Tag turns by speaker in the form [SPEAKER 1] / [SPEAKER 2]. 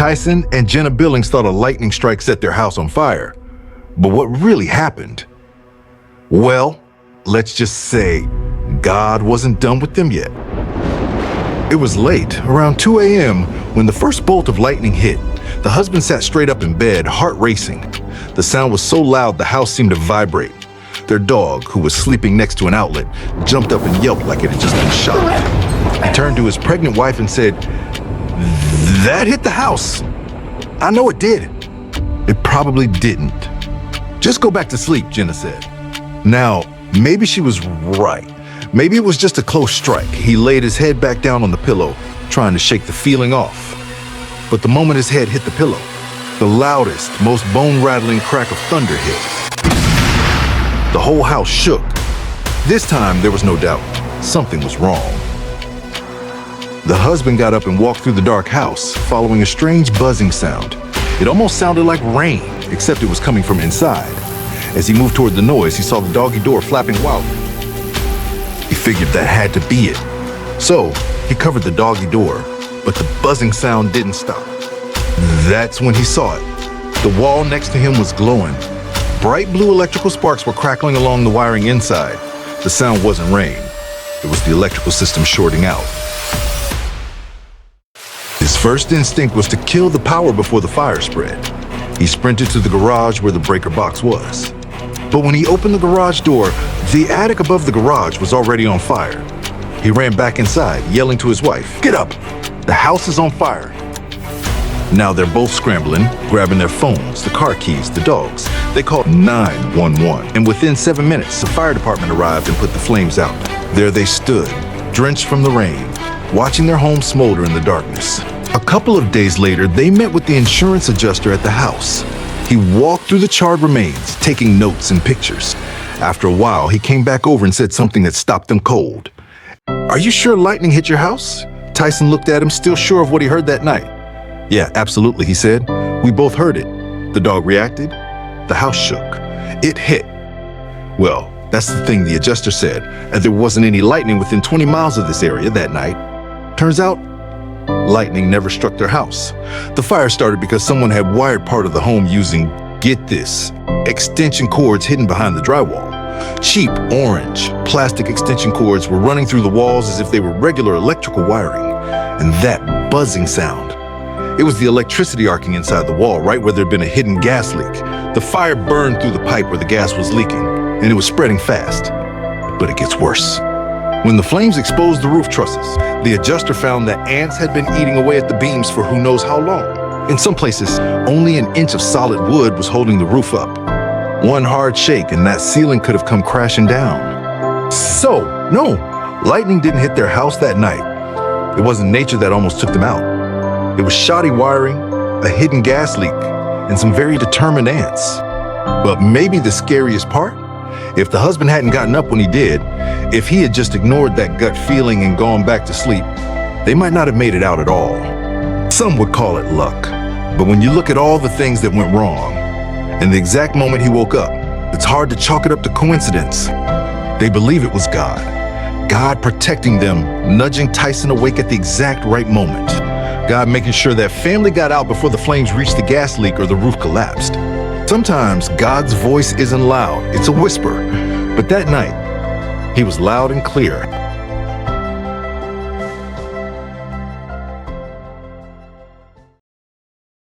[SPEAKER 1] Tyson and Jenna Billings thought a lightning strike set their house on fire. But what really happened? Well, let's just say God wasn't done with them yet. It was late, around 2 a.m., when the first bolt of lightning hit. The husband sat straight up in bed, heart racing. The sound was so loud the house seemed to vibrate. Their dog, who was sleeping next to an outlet, jumped up and yelped like it had just been shot. He turned to his pregnant wife and said, "That hit the house." "I know it did." "It probably didn't. Just go back to sleep," Jenna said. Now, maybe she was right. Maybe it was just a close strike. He laid his head back down on the pillow, trying to shake the feeling off. But the moment his head hit the pillow, the loudest, most bone-rattling crack of thunder hit. The whole house shook. This time, there was no doubt. Something was wrong. The husband got up and walked through the dark house, following a strange buzzing sound. It almost sounded like rain, except it was coming from inside. As he moved toward the noise, he saw the doggy door flapping wildly. He figured that had to be it. So, he covered the doggy door, but the buzzing sound didn't stop. That's when he saw it. The wall next to him was glowing. Bright blue electrical sparks were crackling along the wiring inside. The sound wasn't rain. It was the electrical system shorting out. His first instinct was to kill the power before the fire spread. He sprinted to the garage where the breaker box was. But when he opened the garage door, the attic above the garage was already on fire. He ran back inside, yelling to his wife, "Get up! The house is on fire!" Now they're both scrambling, grabbing their phones, the car keys, the dogs. They called 911, and within 7 minutes, the fire department arrived and put the flames out. There they stood, drenched from the rain, watching their home smolder in the darkness. A couple of days later, they met with the insurance adjuster at the house. He walked through the charred remains, taking notes and pictures. After a while, he came back over and said something that stopped them cold. "Are you sure lightning hit your house?" Tyson looked at him, still sure of what he heard that night. "Yeah, absolutely," he said. "We both heard it." The dog reacted. The house shook. It hit. Well, that's the thing the adjuster said, and there wasn't any lightning within 20 miles of this area that night. Turns out, lightning never struck their house. The fire started because someone had wired part of the home using, get this, extension cords hidden behind the drywall. Cheap orange plastic extension cords were running through the walls as if they were regular electrical wiring. And that buzzing sound. It was the electricity arcing inside the wall, right where there'd been a hidden gas leak. The fire burned through the pipe where the gas was leaking, and it was spreading fast. But it gets worse. When the flames exposed the roof trusses, the adjuster found that ants had been eating away at the beams for who knows how long. In some places, only an inch of solid wood was holding the roof up. One hard shake and that ceiling could have come crashing down. So, no, lightning didn't hit their house that night. It wasn't nature that almost took them out. It was shoddy wiring, a hidden gas leak, and some very determined ants. But maybe the scariest part? If the husband hadn't gotten up when he did, if he had just ignored that gut feeling and gone back to sleep, they might not have made it out at all. Some would call it luck. But when you look at all the things that went wrong, and the exact moment he woke up, it's hard to chalk it up to coincidence. They believe it was God. God protecting them, nudging Tyson awake at the exact right moment. God making sure that family got out before the flames reached the gas leak or the roof collapsed. Sometimes God's voice isn't loud, it's a whisper. But that night, he was loud and clear.